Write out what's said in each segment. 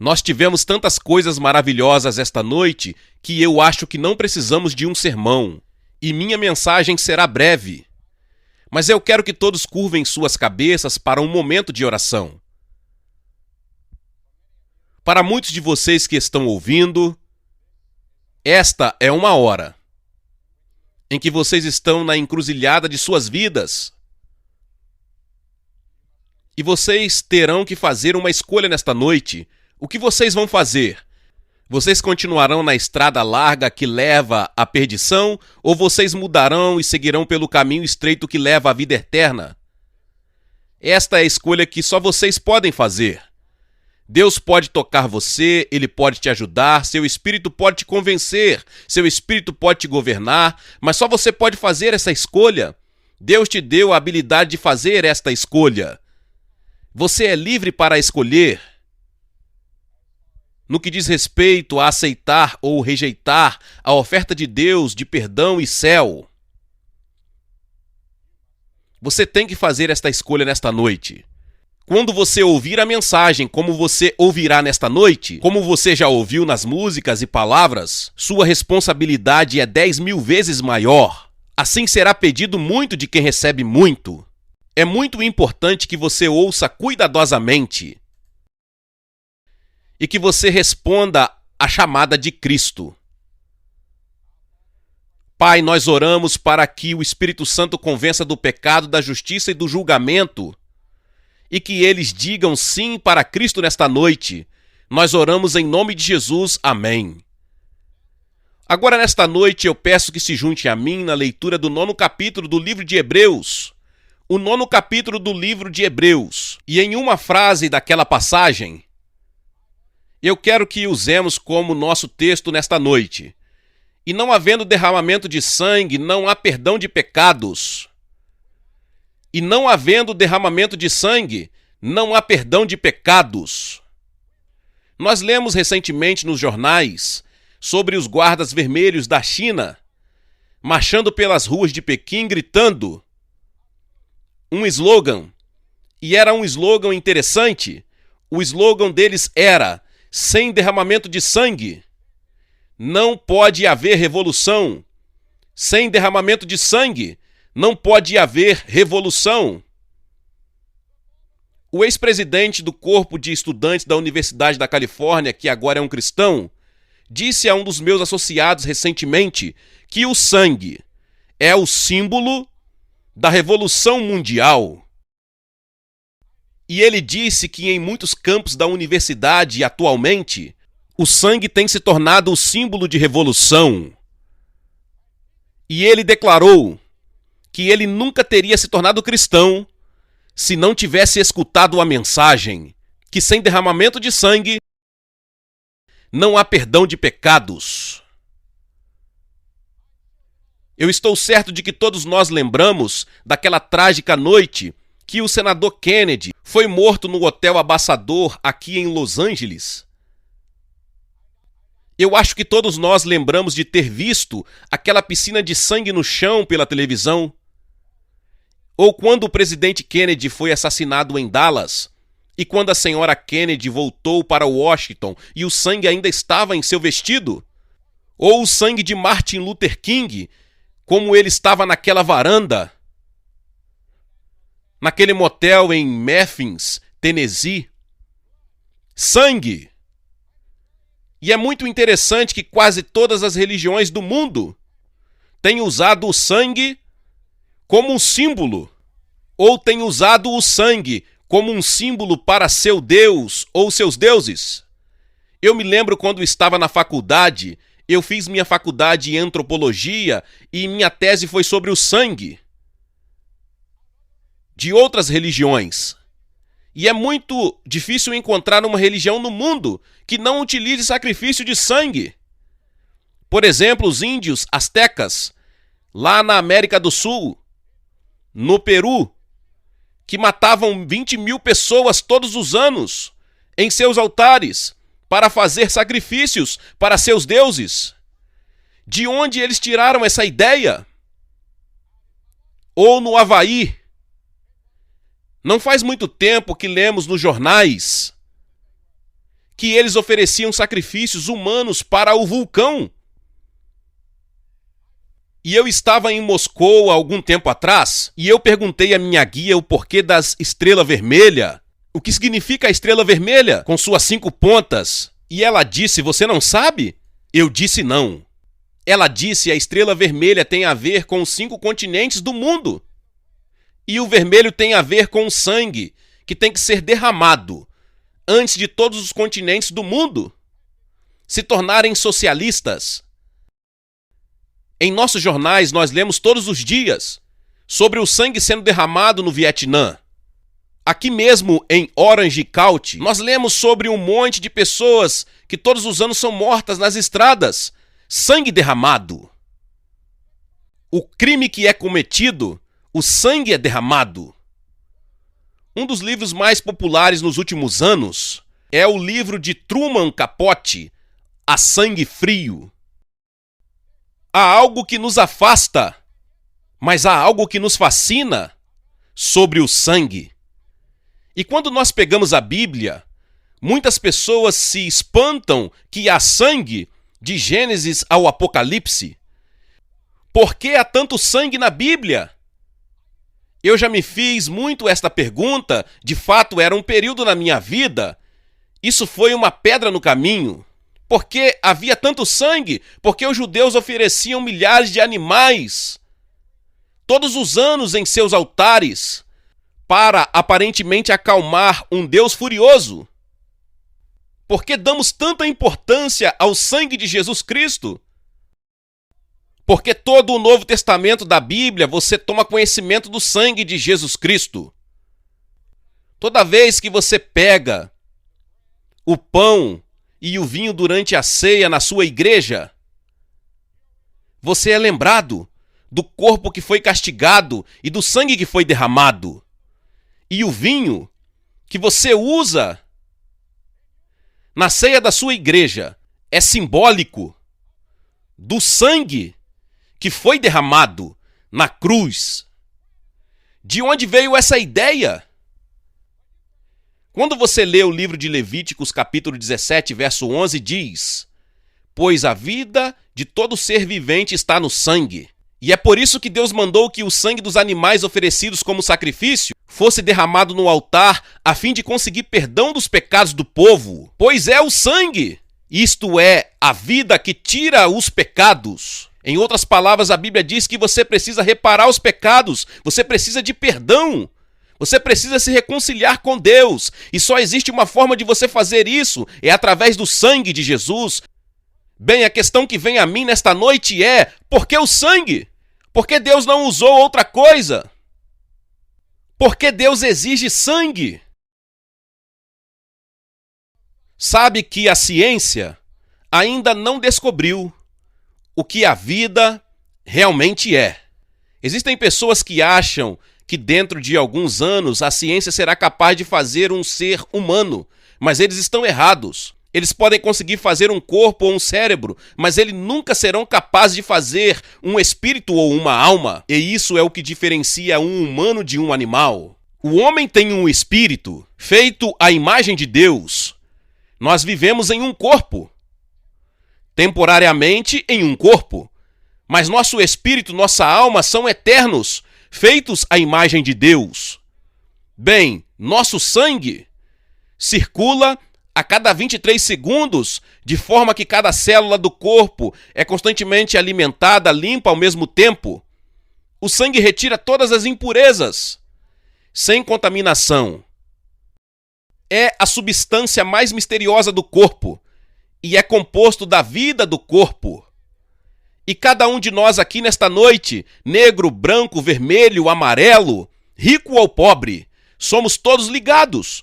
Nós tivemos tantas coisas maravilhosas esta noite que eu acho que não precisamos de um sermão. E minha mensagem será breve. Mas eu quero que todos curvem suas cabeças para um momento de oração. Para muitos de vocês que estão ouvindo, esta é uma hora em que vocês estão na encruzilhada de suas vidas. E vocês terão que fazer uma escolha nesta noite. O que vocês vão fazer? Vocês continuarão na estrada larga que leva à perdição, ou vocês mudarão e seguirão pelo caminho estreito que leva à vida eterna? Esta é a escolha que só vocês podem fazer. Deus pode tocar você, Ele pode te ajudar, seu espírito pode te convencer, seu espírito pode te governar, mas só você pode fazer essa escolha. Deus te deu a habilidade de fazer esta escolha. Você é livre para escolher. No que diz respeito a aceitar ou rejeitar a oferta de Deus de perdão e céu, você tem que fazer esta escolha nesta noite. Quando você ouvir a mensagem como você ouvirá nesta noite, como você já ouviu nas músicas e palavras, sua responsabilidade é 10.000 vezes maior. Assim será pedido muito de quem recebe muito. É muito importante que você ouça cuidadosamente e que você responda à chamada de Cristo. Pai, nós oramos para que o Espírito Santo convença do pecado, da justiça e do julgamento, e que eles digam sim para Cristo nesta noite. Nós oramos em nome de Jesus. Amém. Agora, nesta noite, eu peço que se junte a mim na leitura do 9º capítulo do livro de Hebreus. O 9º capítulo do livro de Hebreus. E em uma frase daquela passagem, eu quero que usemos como nosso texto nesta noite. E não havendo derramamento de sangue, não há perdão de pecados. E não havendo derramamento de sangue, não há perdão de pecados. Nós lemos recentemente nos jornais sobre os guardas vermelhos da China marchando pelas ruas de Pequim gritando um slogan. E era um slogan interessante. O slogan deles era: sem derramamento de sangue, não pode haver revolução. Sem derramamento de sangue, não pode haver revolução. O ex-presidente do corpo de estudantes da Universidade da Califórnia, que agora é um cristão, disse a um dos meus associados recentemente que o sangue é o símbolo da revolução mundial. E ele disse que em muitos campos da universidade atualmente, o sangue tem se tornado o símbolo de revolução. E ele declarou que ele nunca teria se tornado cristão se não tivesse escutado a mensagem que sem derramamento de sangue não há perdão de pecados. Eu estou certo de que todos nós lembramos daquela trágica noite que o senador Kennedy foi morto no Hotel Ambassador aqui em Los Angeles. Eu acho que todos nós lembramos de ter visto aquela piscina de sangue no chão pela televisão. Ou quando o presidente Kennedy foi assassinado em Dallas, e quando a senhora Kennedy voltou para Washington e o sangue ainda estava em seu vestido. Ou o sangue de Martin Luther King, como ele estava naquela varanda, naquele motel em Memphis, Tennessee. Sangue! E é muito interessante que quase todas as religiões do mundo têm usado o sangue como um símbolo, ou têm usado o sangue como um símbolo para seu Deus ou seus deuses. Eu me lembro quando estava na faculdade, eu fiz minha faculdade em antropologia e minha tese foi sobre o sangue de outras religiões. E é muito difícil encontrar uma religião no mundo que não utilize sacrifício de sangue. Por exemplo, os índios astecas, lá na América do Sul, no Peru, que matavam 20.000 pessoas todos os anos em seus altares para fazer sacrifícios para seus deuses. De onde eles tiraram essa ideia? Ou no Havaí, não faz muito tempo que lemos nos jornais que eles ofereciam sacrifícios humanos para o vulcão. E eu estava em Moscou há algum tempo atrás, e eu perguntei à minha guia o porquê das estrelas vermelhas. O que significa a estrela vermelha com suas 5 pontas? E ela disse, você não sabe? Eu disse não. Ela disse, a estrela vermelha tem a ver com os 5 continentes do mundo. E o vermelho tem a ver com o sangue, que tem que ser derramado antes de todos os continentes do mundo se tornarem socialistas. Em nossos jornais, nós lemos todos os dias sobre o sangue sendo derramado no Vietnã. Aqui mesmo, em Orange County, nós lemos sobre um monte de pessoas que todos os anos são mortas nas estradas. Sangue derramado. O crime que é cometido, o sangue é derramado. Um dos livros mais populares nos últimos anos é o livro de Truman Capote, A Sangue Frio. Há algo que nos afasta, mas há algo que nos fascina sobre o sangue. E quando nós pegamos a Bíblia, muitas pessoas se espantam que há sangue de Gênesis ao Apocalipse. Por que há tanto sangue na Bíblia? Eu já me fiz muito esta pergunta, de fato era um período na minha vida. Isso foi uma pedra no caminho. Por que havia tanto sangue? Porque os judeus ofereciam milhares de animais todos os anos em seus altares para aparentemente acalmar um Deus furioso. Por que damos tanta importância ao sangue de Jesus Cristo? Porque todo o Novo Testamento da Bíblia você toma conhecimento do sangue de Jesus Cristo. Toda vez que você pega o pão e o vinho durante a ceia na sua igreja, você é lembrado do corpo que foi castigado e do sangue que foi derramado. E o vinho que você usa na ceia da sua igreja é simbólico do sangue que foi derramado na cruz. De onde veio essa ideia? Quando você lê o livro de Levíticos, capítulo 17, verso 11, diz: pois a vida de todo ser vivente está no sangue. E é por isso que Deus mandou que o sangue dos animais oferecidos como sacrifício fosse derramado no altar a fim de conseguir perdão dos pecados do povo. Pois é o sangue. Isto é, a vida que tira os pecados. Em outras palavras, a Bíblia diz que você precisa reparar os pecados, você precisa de perdão. Você precisa se reconciliar com Deus. E só existe uma forma de você fazer isso, é através do sangue de Jesus. Bem, a questão que vem a mim nesta noite é: por que o sangue? Por que Deus não usou outra coisa? Por que Deus exige sangue? Sabe que a ciência ainda não descobriu o que a vida realmente é. Existem pessoas que acham que dentro de alguns anos a ciência será capaz de fazer um ser humano, mas eles estão errados. Eles podem conseguir fazer um corpo ou um cérebro, mas eles nunca serão capazes de fazer um espírito ou uma alma. E isso é o que diferencia um humano de um animal. O homem tem um espírito feito à imagem de Deus. Nós vivemos em um corpo, temporariamente em um corpo, mas nosso espírito, nossa alma são eternos, feitos à imagem de Deus. Bem, nosso sangue circula a cada 23 segundos, de forma que cada célula do corpo é constantemente alimentada, limpa ao mesmo tempo. O sangue retira todas as impurezas, sem contaminação. É a substância mais misteriosa do corpo e é composto da vida do corpo. E cada um de nós aqui nesta noite, negro, branco, vermelho, amarelo, rico ou pobre, somos todos ligados.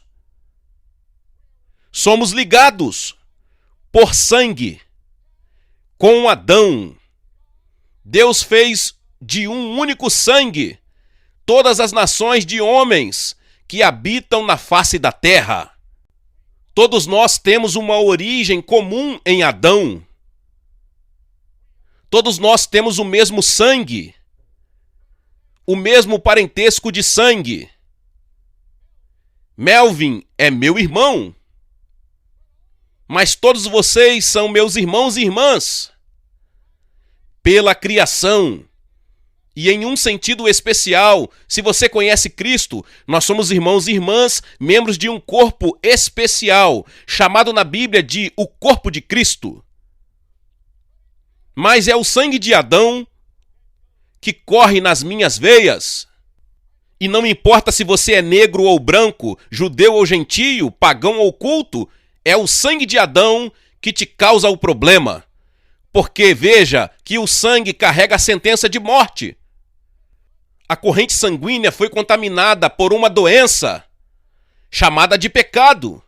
Somos ligados por sangue. Com Adão, Deus fez de um único sangue todas as nações de homens que habitam na face da terra. Todos nós temos uma origem comum em Adão. Todos nós temos o mesmo sangue, o mesmo parentesco de sangue. Melvin é meu irmão. Mas todos vocês são meus irmãos e irmãs pela criação. E em um sentido especial, se você conhece Cristo, nós somos irmãos e irmãs, membros de um corpo especial, chamado na Bíblia de o corpo de Cristo. Mas é o sangue de Adão que corre nas minhas veias. E não importa se você é negro ou branco, judeu ou gentio, pagão ou culto, é o sangue de Adão que te causa o problema. Porque veja que o sangue carrega a sentença de morte. A corrente sanguínea foi contaminada por uma doença chamada de pecado.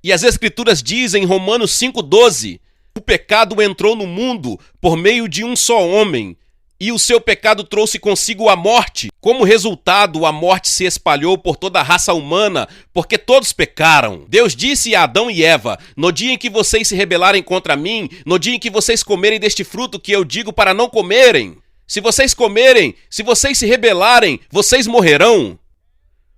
E as Escrituras dizem em Romanos 5,12, o pecado entrou no mundo por meio de um só homem, e o seu pecado trouxe consigo a morte. Como resultado, a morte se espalhou por toda a raça humana, porque todos pecaram. Deus disse a Adão e Eva, no dia em que vocês se rebelarem contra mim, no dia em que vocês comerem deste fruto que eu digo para não comerem, se vocês comerem, se vocês se rebelarem, vocês morrerão.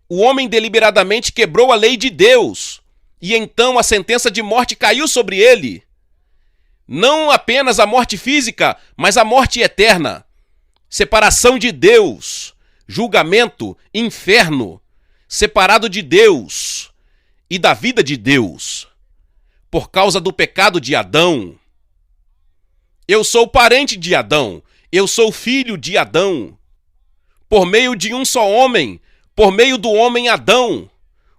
O homem deliberadamente quebrou a lei de Deus, e então a sentença de morte caiu sobre ele. Não apenas a morte física, mas a morte eterna. Separação de Deus, julgamento, inferno, separado de Deus e da vida de Deus, por causa do pecado de Adão. Eu sou parente de Adão, eu sou filho de Adão. Por meio de um só homem, por meio do homem Adão,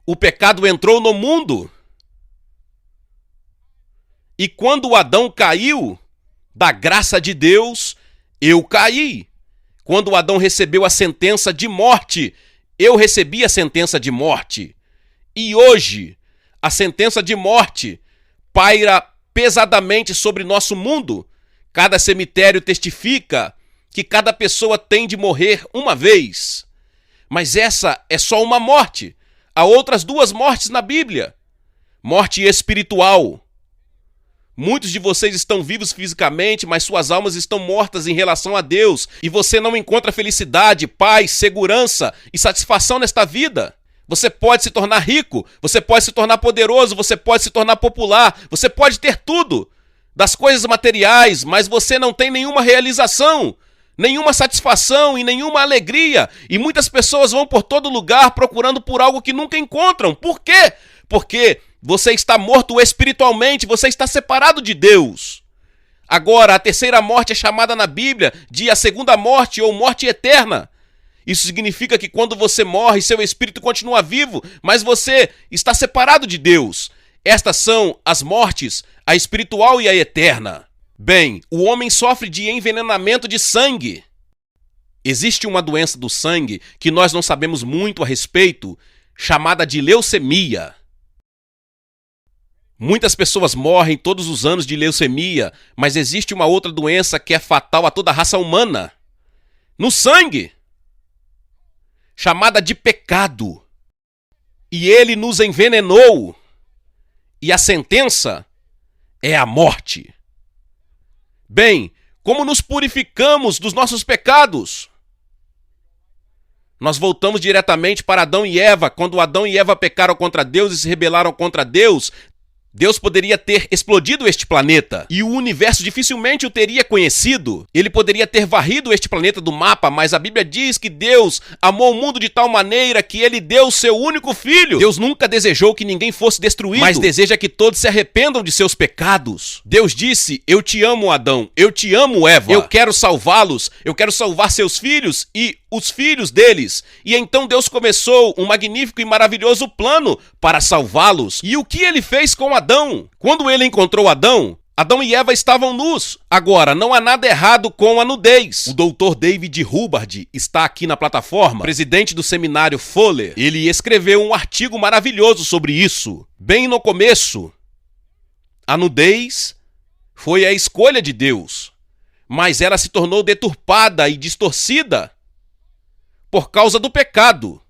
o pecado entrou no mundo. E quando Adão caiu, da graça de Deus, eu caí. Quando Adão recebeu a sentença de morte, eu recebi a sentença de morte. E hoje, a sentença de morte paira pesadamente sobre nosso mundo. Cada cemitério testifica que cada pessoa tem de morrer uma vez. Mas essa é só uma morte. Há outras duas mortes na Bíblia. Morte espiritual. Muitos de vocês estão vivos fisicamente, mas suas almas estão mortas em relação a Deus. E você não encontra felicidade, paz, segurança e satisfação nesta vida. Você pode se tornar rico, você pode se tornar poderoso, você pode se tornar popular, você pode ter tudo das coisas materiais, mas você não tem nenhuma realização, nenhuma satisfação e nenhuma alegria. E muitas pessoas vão por todo lugar procurando por algo que nunca encontram. Por quê? Porque você está morto espiritualmente, você está separado de Deus. Agora, a terceira morte é chamada na Bíblia de a segunda morte ou morte eterna. Isso significa que quando você morre, seu espírito continua vivo, mas você está separado de Deus. Estas são as mortes, a espiritual e a eterna. Bem, o homem sofre de envenenamento de sangue. Existe uma doença do sangue que nós não sabemos muito a respeito, chamada de leucemia. Muitas pessoas morrem todos os anos de leucemia, mas existe uma outra doença que é fatal a toda a raça humana. No sangue. Chamada de pecado. E ele nos envenenou. E a sentença é a morte. Bem, como nos purificamos dos nossos pecados? Nós voltamos diretamente para Adão e Eva. Quando Adão e Eva pecaram contra Deus e se rebelaram contra Deus, Deus poderia ter explodido este planeta e o universo dificilmente o teria conhecido. Ele poderia ter varrido este planeta do mapa, mas a Bíblia diz que Deus amou o mundo de tal maneira que ele deu o seu único filho. Deus nunca desejou que ninguém fosse destruído, mas deseja que todos se arrependam de seus pecados. Deus disse: eu te amo, Adão, eu te amo, Eva, eu quero salvá-los, eu quero salvar seus filhos e os filhos deles. E então Deus começou um magnífico e maravilhoso plano para salvá-los. E o que ele fez com Adão? Quando ele encontrou Adão, Adão e Eva estavam nus. Agora, não há nada errado com a nudez. O Dr. David Hubbard está aqui na plataforma, presidente do seminário Fuller. Ele escreveu um artigo maravilhoso sobre isso. Bem no começo, a nudez foi a escolha de Deus, mas ela se tornou deturpada e distorcida por causa do pecado.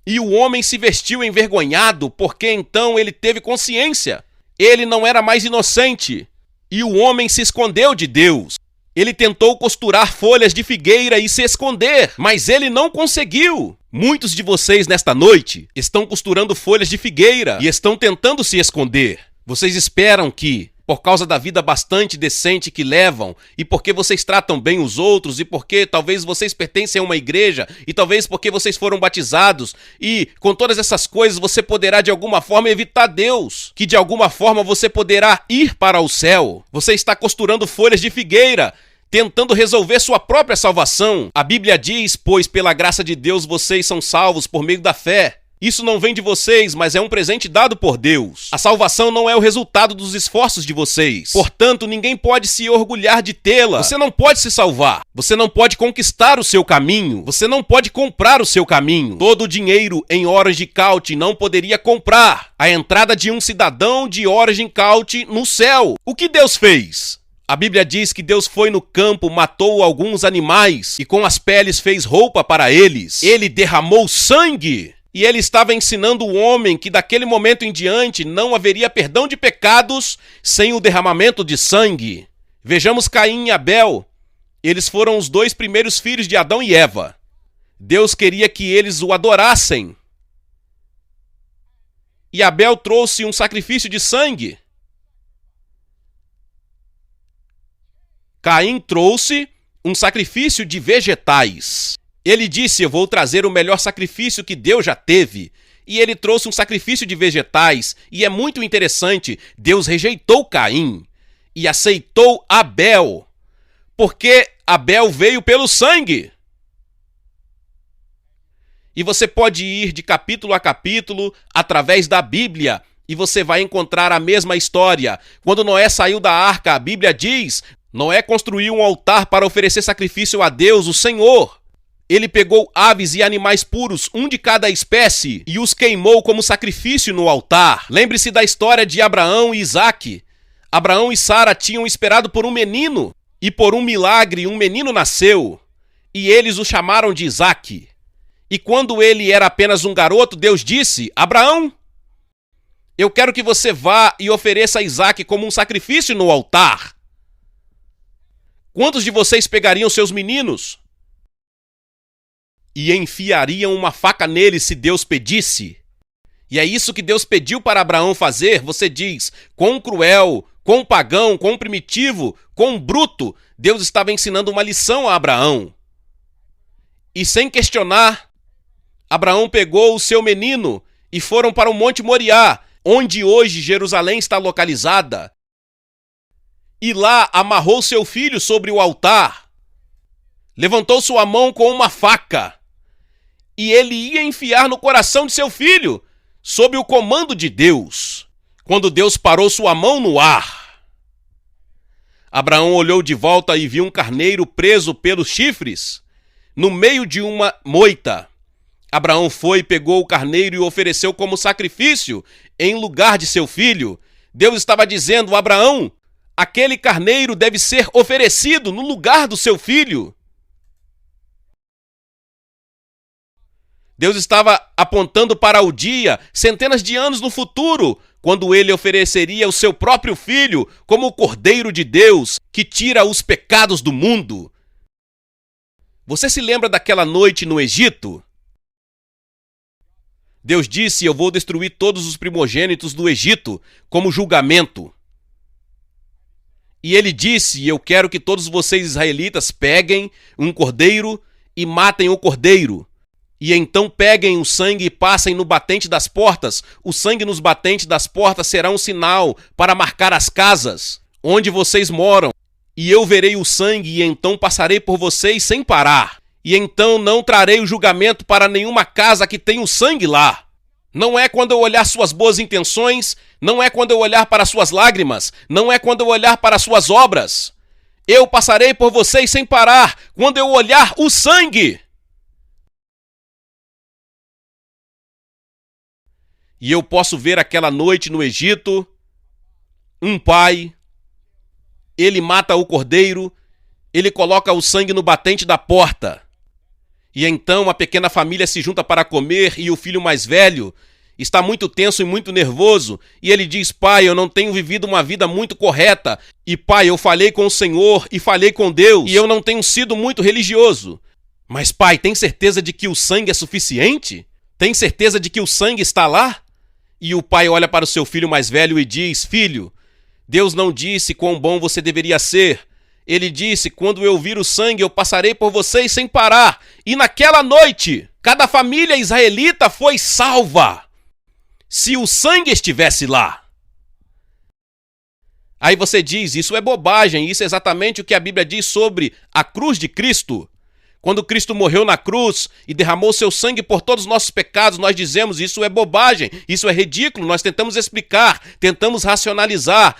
E o homem se vestiu envergonhado, porque então ele teve consciência. Ele não era mais inocente. E o homem se escondeu de Deus. Ele tentou costurar folhas de figueira e se esconder, mas ele não conseguiu. Muitos de vocês nesta noite estão costurando folhas de figueira e estão tentando se esconder. Vocês esperam que, por causa da vida bastante decente que levam, e porque vocês tratam bem os outros, e porque talvez vocês pertencem a uma igreja, e talvez porque vocês foram batizados, e com todas essas coisas você poderá de alguma forma evitar Deus, que de alguma forma você poderá ir para o céu. Você está costurando folhas de figueira, tentando resolver sua própria salvação. A Bíblia diz, pois pela graça de Deus vocês são salvos por meio da fé. Isso não vem de vocês, mas é um presente dado por Deus. A salvação não é o resultado dos esforços de vocês. Portanto, ninguém pode se orgulhar de tê-la. Você não pode se salvar. Você não pode conquistar o seu caminho. Você não pode comprar o seu caminho. Todo o dinheiro em Orange County não poderia comprar a entrada de um cidadão de Orange County no céu. O que Deus fez? A Bíblia diz que Deus foi no campo, matou alguns animais e com as peles fez roupa para eles. Ele derramou sangue. E ele estava ensinando o homem que daquele momento em diante não haveria perdão de pecados sem o derramamento de sangue. Vejamos Caim e Abel. Eles foram os dois primeiros filhos de Adão e Eva. Deus queria que eles o adorassem. E Abel trouxe um sacrifício de sangue. Caim trouxe um sacrifício de vegetais. Ele disse, eu vou trazer o melhor sacrifício que Deus já teve. E ele trouxe um sacrifício de vegetais. E é muito interessante, Deus rejeitou Caim e aceitou Abel. Porque Abel veio pelo sangue. E você pode ir de capítulo a capítulo através da Bíblia e você vai encontrar a mesma história. Quando Noé saiu da arca, a Bíblia diz, Noé construiu um altar para oferecer sacrifício a Deus, o Senhor. Ele pegou aves e animais puros, um de cada espécie, e os queimou como sacrifício no altar. Lembre-se da história de Abraão e Isaque. Abraão e Sara tinham esperado por um menino, e por um milagre um menino nasceu, e eles o chamaram de Isaque. E quando ele era apenas um garoto, Deus disse, Abraão, eu quero que você vá e ofereça a Isaque como um sacrifício no altar. Quantos de vocês pegariam seus meninos e enfiariam uma faca nele se Deus pedisse? E é isso que Deus pediu para Abraão fazer. Você diz, quão cruel, quão pagão, quão primitivo, quão bruto. Deus estava ensinando uma lição a Abraão. E sem questionar, Abraão pegou o seu menino e foram para o Monte Moriá, onde hoje Jerusalém está localizada. E lá amarrou seu filho sobre o altar. Levantou sua mão com uma faca. E ele ia enfiar no coração de seu filho, sob o comando de Deus, quando Deus parou sua mão no ar. Abraão olhou de volta e viu um carneiro preso pelos chifres, no meio de uma moita. Abraão foi, pegou o carneiro e o ofereceu como sacrifício, em lugar de seu filho. Deus estava dizendo, Abraão, aquele carneiro deve ser oferecido no lugar do seu filho. Deus estava apontando para o dia, centenas de anos no futuro, quando ele ofereceria o seu próprio filho como o Cordeiro de Deus, que tira os pecados do mundo. Você se lembra daquela noite no Egito? Deus disse, eu vou destruir todos os primogênitos do Egito como julgamento. E ele disse, eu quero que todos vocês israelitas peguem um cordeiro e matem o cordeiro. E então peguem o sangue e passem no batente das portas. O sangue nos batentes das portas será um sinal para marcar as casas onde vocês moram. E eu verei o sangue e então passarei por vocês sem parar. E então não trarei o julgamento para nenhuma casa que tenha o sangue lá. Não é quando eu olhar suas boas intenções, não é quando eu olhar para suas lágrimas, não é quando eu olhar para suas obras. Eu passarei por vocês sem parar quando eu olhar o sangue. E eu posso ver aquela noite no Egito, um pai, ele mata o cordeiro, ele coloca o sangue no batente da porta. E então a pequena família se junta para comer e o filho mais velho está muito tenso e muito nervoso. E ele diz, pai, eu não tenho vivido uma vida muito correta. E pai, eu falei com o Senhor e falei com Deus e eu não tenho sido muito religioso. Mas pai, tem certeza de que o sangue é suficiente? Tem certeza de que o sangue está lá? E o pai olha para o seu filho mais velho e diz: filho, Deus não disse quão bom você deveria ser. Ele disse: quando eu vir o sangue, eu passarei por vocês sem parar. E naquela noite, cada família israelita foi salva. Se o sangue estivesse lá. Aí você diz: isso é bobagem. Isso é exatamente o que a Bíblia diz sobre a cruz de Cristo. Quando Cristo morreu na cruz e derramou seu sangue por todos os nossos pecados, nós dizemos: isso é bobagem, isso é ridículo. Nós tentamos explicar, tentamos racionalizar.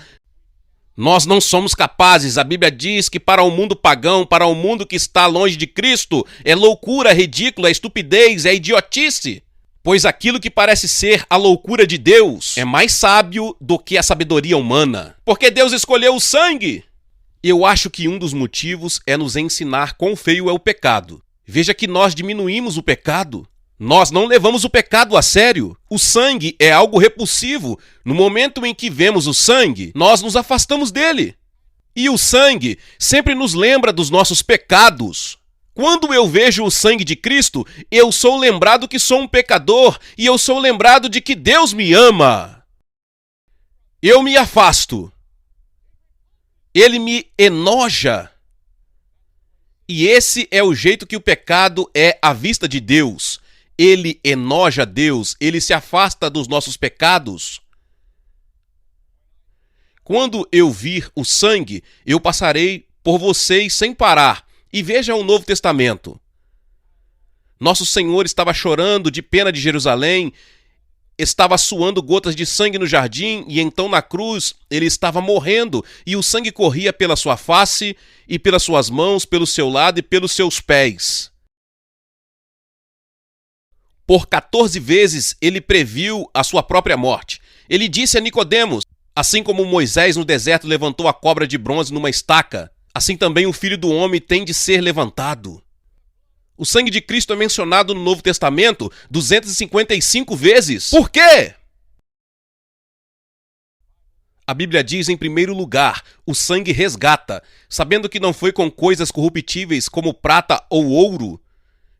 Nós não somos capazes. A Bíblia diz que para o mundo pagão, para o mundo que está longe de Cristo, é loucura, é ridículo, é estupidez, é idiotice. Pois aquilo que parece ser a loucura de Deus é mais sábio do que a sabedoria humana. Porque Deus escolheu o sangue. Eu acho que um dos motivos é nos ensinar quão feio é o pecado. Veja que nós diminuímos o pecado. Nós não levamos o pecado a sério. O sangue é algo repulsivo. No momento em que vemos o sangue, nós nos afastamos dele. E o sangue sempre nos lembra dos nossos pecados. Quando eu vejo o sangue de Cristo, eu sou lembrado que sou um pecador e eu sou lembrado de que Deus me ama. Eu me afasto. Ele me enoja. E esse é o jeito que o pecado é à vista de Deus. Ele enoja Deus, ele se afasta dos nossos pecados. Quando eu vir o sangue, eu passarei por vocês sem parar. E veja o Novo Testamento. Nosso Senhor estava chorando de pena de Jerusalém, estava suando gotas de sangue no jardim, e então na cruz ele estava morrendo, e o sangue corria pela sua face, e pelas suas mãos, pelo seu lado e pelos seus pés. Por 14 vezes ele previu a sua própria morte. Ele disse a Nicodemos: assim como Moisés no deserto levantou a cobra de bronze numa estaca, assim também o Filho do Homem tem de ser levantado. O sangue de Cristo é mencionado no Novo Testamento 255 vezes. Por quê? A Bíblia diz, em primeiro lugar, o sangue resgata, sabendo que não foi com coisas corruptíveis como prata ou ouro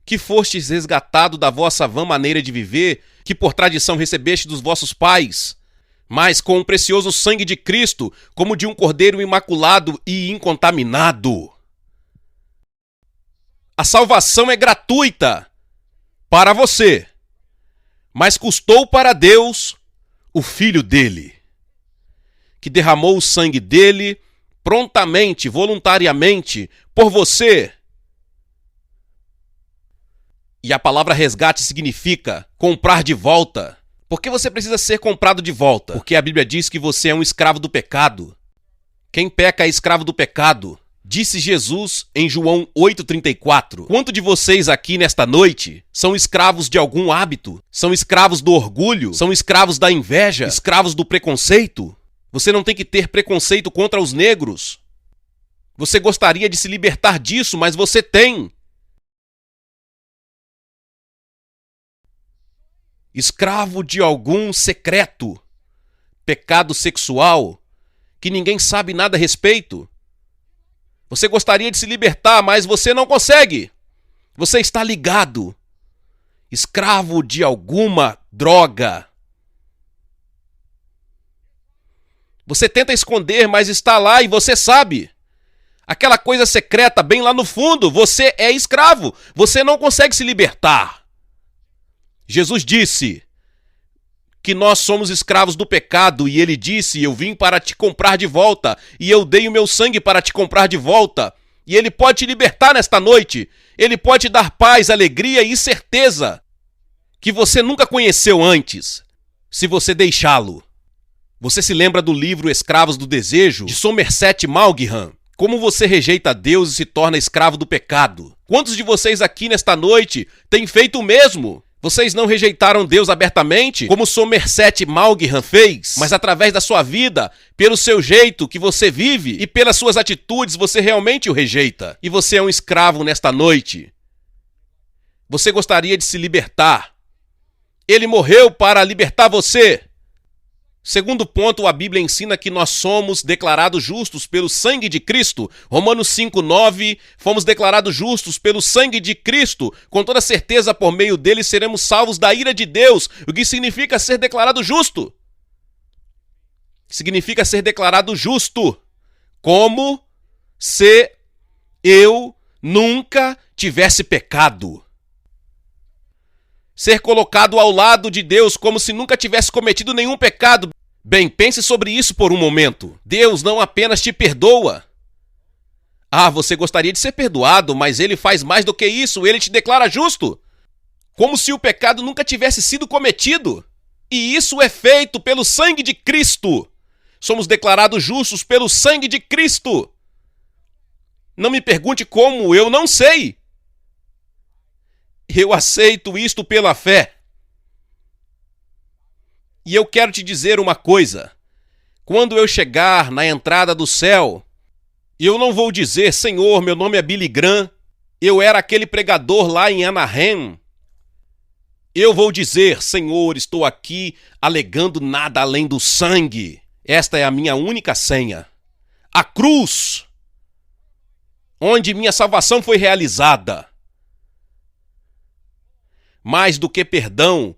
que fostes resgatado da vossa vã maneira de viver, que por tradição recebeste dos vossos pais, mas com o precioso sangue de Cristo, como de um cordeiro imaculado e incontaminado. A salvação é gratuita para você, mas custou para Deus o Filho dele, que derramou o sangue dele prontamente, voluntariamente, por você. E a palavra resgate significa comprar de volta. Por que você precisa ser comprado de volta? Porque a Bíblia diz que você é um escravo do pecado. Quem peca é escravo do pecado. Disse Jesus em João 8,34. Quanto de vocês aqui nesta noite são escravos de algum hábito? São escravos do orgulho? São escravos da inveja? Escravos do preconceito? Você não tem que ter preconceito contra os negros. Você gostaria de se libertar disso, mas você tem. Escravo de algum secreto, pecado sexual, que ninguém sabe nada a respeito. Você gostaria de se libertar, mas você não consegue. Você está ligado. Escravo de alguma droga. Você tenta esconder, mas está lá e você sabe. Aquela coisa secreta bem lá no fundo, você é escravo. Você não consegue se libertar. Jesus disse que nós somos escravos do pecado e ele disse: eu vim para te comprar de volta e eu dei o meu sangue para te comprar de volta. E ele pode te libertar nesta noite. Ele pode te dar paz, alegria e certeza que você nunca conheceu antes, se você deixá-lo. Você se lembra do livro Escravos do Desejo, de Somerset Maugham? Como você rejeita Deus e se torna escravo do pecado? Quantos de vocês aqui nesta noite têm feito o mesmo? Vocês não rejeitaram Deus abertamente, como Somerset Maugham fez, mas através da sua vida, pelo seu jeito que você vive e pelas suas atitudes, você realmente o rejeita. E você é um escravo nesta noite. Você gostaria de se libertar. Ele morreu para libertar você. Segundo ponto, a Bíblia ensina que nós somos declarados justos pelo sangue de Cristo. Romanos 5:9, fomos declarados justos pelo sangue de Cristo. Com toda certeza, por meio dele, seremos salvos da ira de Deus. O que significa ser declarado justo? Significa ser declarado justo. Como se eu nunca tivesse pecado. Ser colocado ao lado de Deus como se nunca tivesse cometido nenhum pecado. Bem, pense sobre isso por um momento. Deus não apenas te perdoa. Você gostaria de ser perdoado, mas ele faz mais do que isso, ele te declara justo. Como se o pecado nunca tivesse sido cometido. E isso é feito pelo sangue de Cristo. Somos declarados justos pelo sangue de Cristo. Não me pergunte como, eu não sei. Eu aceito isto pela fé. E eu quero te dizer uma coisa. Quando eu chegar na entrada do céu, eu não vou dizer, Senhor, meu nome é Billy Graham, eu era aquele pregador lá em Anaheim. Eu vou dizer, Senhor, estou aqui alegando nada além do sangue. Esta é a minha única senha. A cruz, onde minha salvação foi realizada. Mais do que perdão,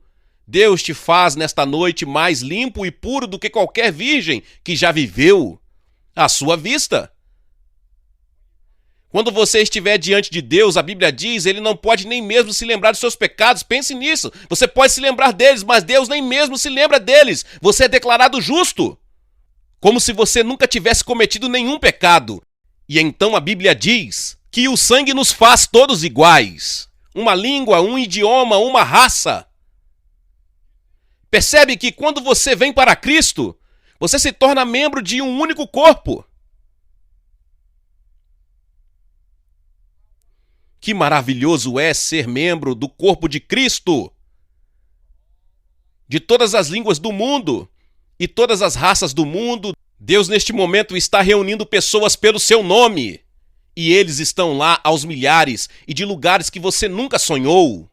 Deus te faz nesta noite mais limpo e puro do que qualquer virgem que já viveu à sua vista. Quando você estiver diante de Deus, a Bíblia diz, ele não pode nem mesmo se lembrar dos seus pecados. Pense nisso. Você pode se lembrar deles, mas Deus nem mesmo se lembra deles. Você é declarado justo, como se você nunca tivesse cometido nenhum pecado. E então a Bíblia diz que o sangue nos faz todos iguais. Uma língua, um idioma, uma raça. Percebe que quando você vem para Cristo, você se torna membro de um único corpo. Que maravilhoso é ser membro do corpo de Cristo. De todas as línguas do mundo e todas as raças do mundo, Deus neste momento está reunindo pessoas pelo seu nome. E eles estão lá aos milhares e de lugares que você nunca sonhou.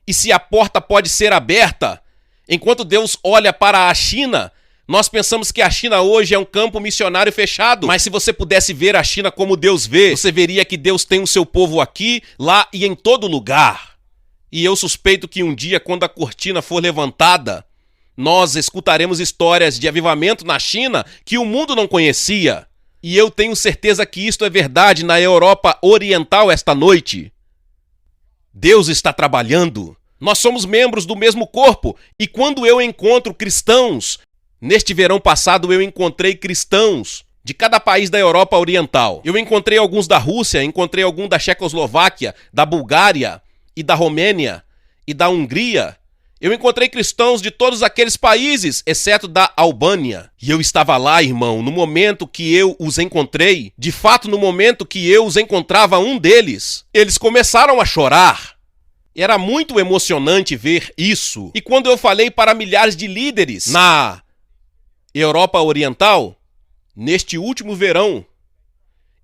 E se a porta pode ser aberta, enquanto Deus olha para a China, nós pensamos que a China hoje é um campo missionário fechado. Mas se você pudesse ver a China como Deus vê, você veria que Deus tem o seu povo aqui, lá e em todo lugar. E eu suspeito que um dia, quando a cortina for levantada, nós escutaremos histórias de avivamento na China que o mundo não conhecia. E eu tenho certeza que isto é verdade na Europa Oriental esta noite. Deus está trabalhando. Nós somos membros do mesmo corpo. E quando eu encontro cristãos, neste verão passado eu encontrei cristãos de cada país da Europa Oriental. Eu encontrei alguns da Rússia, encontrei alguns da Checoslováquia, da Bulgária e da Romênia e da Hungria. Eu encontrei cristãos de todos aqueles países, exceto da Albânia. E eu estava lá, irmão, no momento que eu os encontrei. De fato, no momento que eu os encontrava, um deles, eles começaram a chorar. Era muito emocionante ver isso. E quando eu falei para milhares de líderes na Europa Oriental, neste último verão,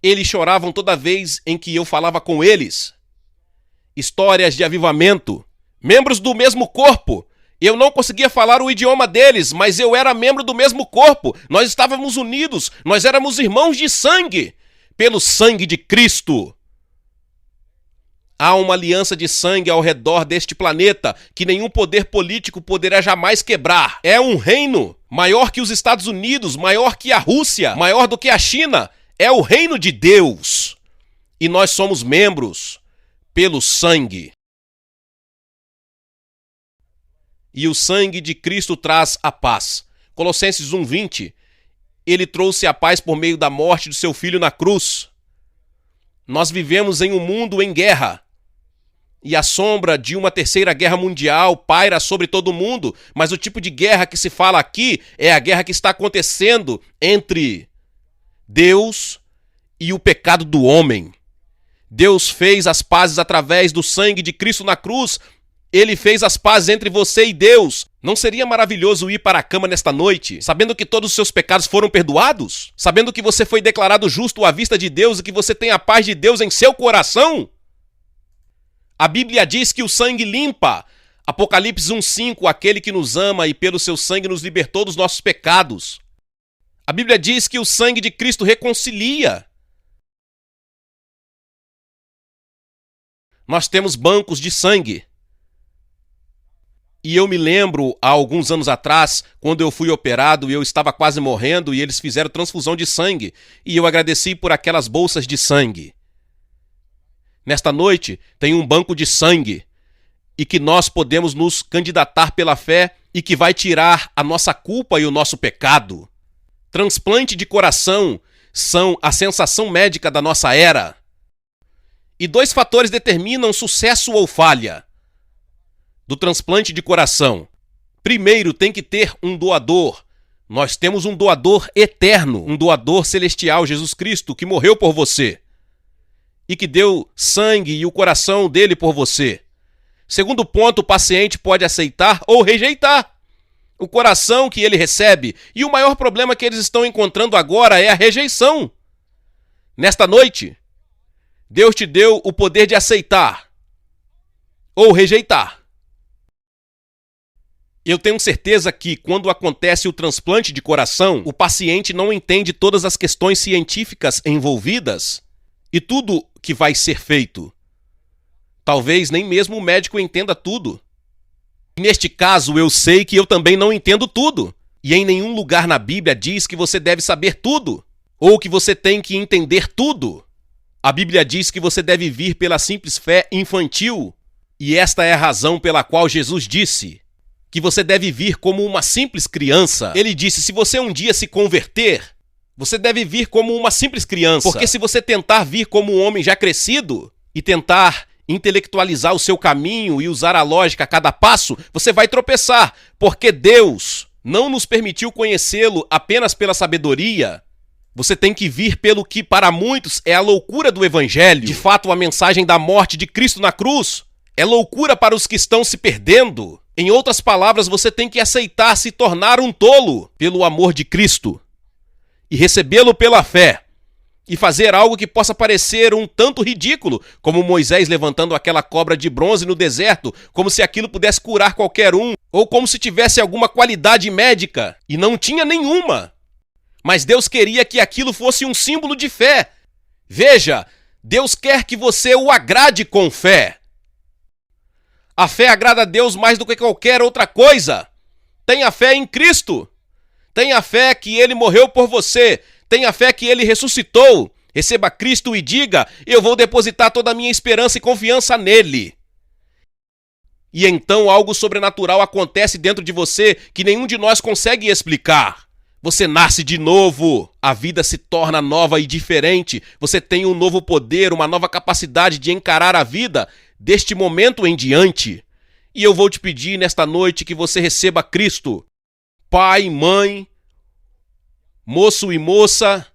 eles choravam toda vez em que eu falava com eles. Histórias de avivamento. Membros do mesmo corpo. Eu não conseguia falar o idioma deles, mas eu era membro do mesmo corpo. Nós estávamos unidos, nós éramos irmãos de sangue, pelo sangue de Cristo. Há uma aliança de sangue ao redor deste planeta que nenhum poder político poderá jamais quebrar. É um reino maior que os Estados Unidos, maior que a Rússia, maior do que a China. É o reino de Deus. E nós somos membros pelo sangue. E o sangue de Cristo traz a paz. Colossenses 1:20, ele trouxe a paz por meio da morte do seu filho na cruz. Nós vivemos em um mundo em guerra. E a sombra de uma terceira guerra mundial paira sobre todo o mundo. Mas o tipo de guerra que se fala aqui é a guerra que está acontecendo entre Deus e o pecado do homem. Deus fez as pazes através do sangue de Cristo na cruz. Ele fez as pazes entre você e Deus. Não seria maravilhoso ir para a cama nesta noite, sabendo que todos os seus pecados foram perdoados? Sabendo que você foi declarado justo à vista de Deus e que você tem a paz de Deus em seu coração? A Bíblia diz que o sangue limpa Apocalipse 1:5, aquele que nos ama e pelo seu sangue nos libertou dos nossos pecados. A Bíblia diz que o sangue de Cristo reconcilia. Nós temos bancos de sangue. E eu me lembro, há alguns anos atrás, quando eu fui operado e eu estava quase morrendo e eles fizeram transfusão de sangue. E eu agradeci por aquelas bolsas de sangue. Nesta noite tem um banco de sangue e que nós podemos nos candidatar pela fé e que vai tirar a nossa culpa e o nosso pecado. Transplante de coração são a sensação médica da nossa era. E 2 fatores determinam sucesso ou falha do transplante de coração. Primeiro, tem que ter um doador. Nós temos um doador eterno, um doador celestial, Jesus Cristo, que morreu por você e que deu sangue e o coração dele por você. Segundo ponto, o paciente pode aceitar ou rejeitar o coração que ele recebe. E o maior problema que eles estão encontrando agora é a rejeição. Nesta noite, Deus te deu o poder de aceitar ou rejeitar. Eu tenho certeza que, quando acontece o transplante de coração, o paciente não entende todas as questões científicas envolvidas e tudo que vai ser feito. Talvez nem mesmo o médico entenda tudo. Neste caso, eu sei que eu também não entendo tudo. E em nenhum lugar na Bíblia diz que você deve saber tudo, ou que você tem que entender tudo. A Bíblia diz que você deve vir pela simples fé infantil. E esta é a razão pela qual Jesus disse que você deve vir como uma simples criança. Ele disse, se você um dia se converter, você deve vir como uma simples criança. Porque se você tentar vir como um homem já crescido e tentar intelectualizar o seu caminho e usar a lógica a cada passo, você vai tropeçar, porque Deus não nos permitiu conhecê-lo apenas pela sabedoria. Você tem que vir pelo que para muitos é a loucura do evangelho. De fato, a mensagem da morte de Cristo na cruz é loucura para os que estão se perdendo. Em outras palavras, você tem que aceitar se tornar um tolo pelo amor de Cristo e recebê-lo pela fé. E fazer algo que possa parecer um tanto ridículo, como Moisés levantando aquela cobra de bronze no deserto, como se aquilo pudesse curar qualquer um, ou como se tivesse alguma qualidade médica, e não tinha nenhuma. Mas Deus queria que aquilo fosse um símbolo de fé. Veja, Deus quer que você o agrade com fé. A fé agrada a Deus mais do que qualquer outra coisa. Tenha fé em Cristo. Tenha fé que Ele morreu por você. Tenha fé que Ele ressuscitou. Receba Cristo e diga, eu vou depositar toda a minha esperança e confiança nele. E então algo sobrenatural acontece dentro de você que nenhum de nós consegue explicar. Você nasce de novo. A vida se torna nova e diferente. Você tem um novo poder, uma nova capacidade de encarar a vida deste momento em diante. E eu vou te pedir nesta noite que você receba Cristo. Pai, mãe, moço e moça,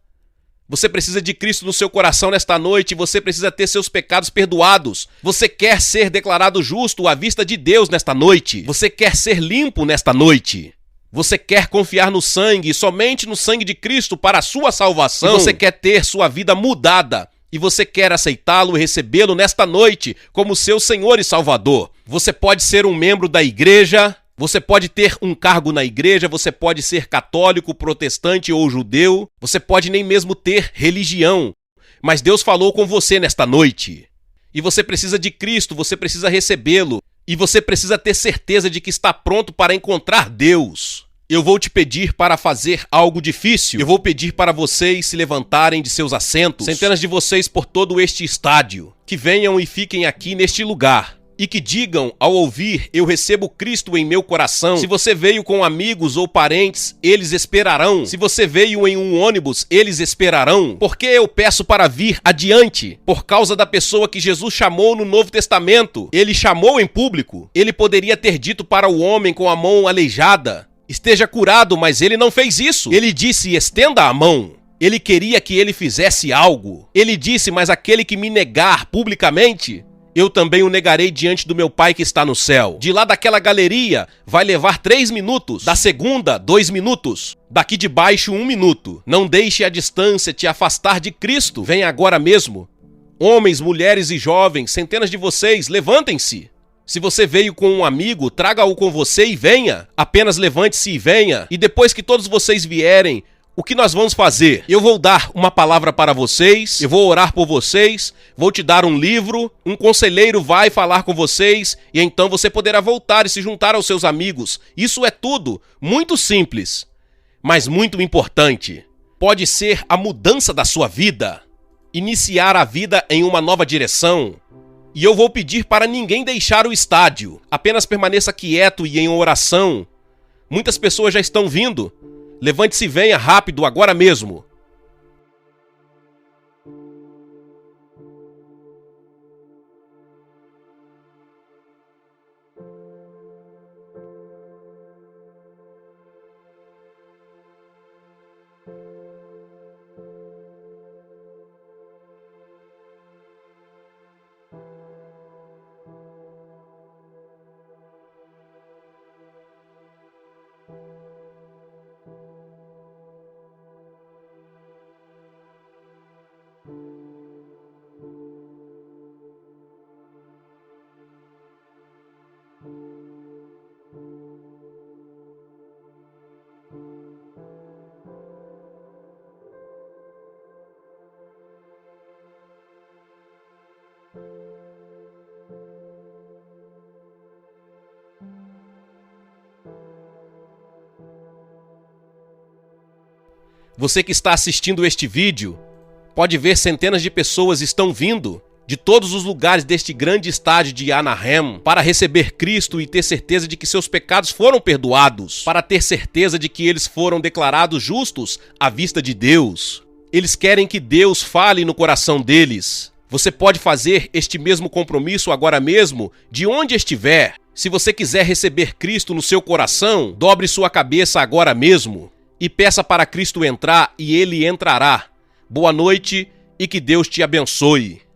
você precisa de Cristo no seu coração nesta noite, você precisa ter seus pecados perdoados. Você quer ser declarado justo à vista de Deus nesta noite. Você quer ser limpo nesta noite. Você quer confiar no sangue, somente no sangue de Cristo para a sua salvação. E você quer ter sua vida mudada. E você quer aceitá-lo e recebê-lo nesta noite como seu Senhor e Salvador. Você pode ser um membro da igreja, você pode ter um cargo na igreja, você pode ser católico, protestante ou judeu, você pode nem mesmo ter religião, mas Deus falou com você nesta noite. E você precisa de Cristo, você precisa recebê-lo, e você precisa ter certeza de que está pronto para encontrar Deus. Eu vou te pedir para fazer algo difícil. Eu vou pedir para vocês se levantarem de seus assentos, centenas de vocês por todo este estádio, que venham e fiquem aqui neste lugar. E que digam, ao ouvir, eu recebo Cristo em meu coração. Se você veio com amigos ou parentes, eles esperarão. Se você veio em um ônibus, eles esperarão. Porque eu peço para vir adiante? Por causa da pessoa que Jesus chamou no Novo Testamento. Ele chamou em público. Ele poderia ter dito para o homem com a mão aleijada, esteja curado, mas ele não fez isso. Ele disse, estenda a mão. Ele queria que ele fizesse algo. Ele disse, mas aquele que me negar publicamente, eu também o negarei diante do meu Pai que está no céu. De lá daquela galeria vai levar 3 minutos. Da segunda, 2 minutos. Daqui de baixo, 1 minuto. Não deixe a distância te afastar de Cristo. Venha agora mesmo. Homens, mulheres e jovens, centenas de vocês, levantem-se. Se você veio com um amigo, traga-o com você e venha. Apenas levante-se e venha. E depois que todos vocês vierem, o que nós vamos fazer? Eu vou dar uma palavra para vocês, eu vou orar por vocês, vou te dar um livro, um conselheiro vai falar com vocês e então você poderá voltar e se juntar aos seus amigos. Isso é tudo, muito simples, mas muito importante. Pode ser a mudança da sua vida, iniciar a vida em uma nova direção. E eu vou pedir para ninguém deixar o estádio, apenas permaneça quieto e em oração. Muitas pessoas já estão vindo. Levante-se e venha rápido, agora mesmo. Você que está assistindo este vídeo, pode ver centenas de pessoas estão vindo de todos os lugares deste grande estádio de Anaheim para receber Cristo e ter certeza de que seus pecados foram perdoados, para ter certeza de que eles foram declarados justos à vista de Deus. Eles querem que Deus fale no coração deles. Você pode fazer este mesmo compromisso agora mesmo, de onde estiver. Se você quiser receber Cristo no seu coração, dobre sua cabeça agora mesmo e peça para Cristo entrar e Ele entrará. Boa noite e que Deus te abençoe.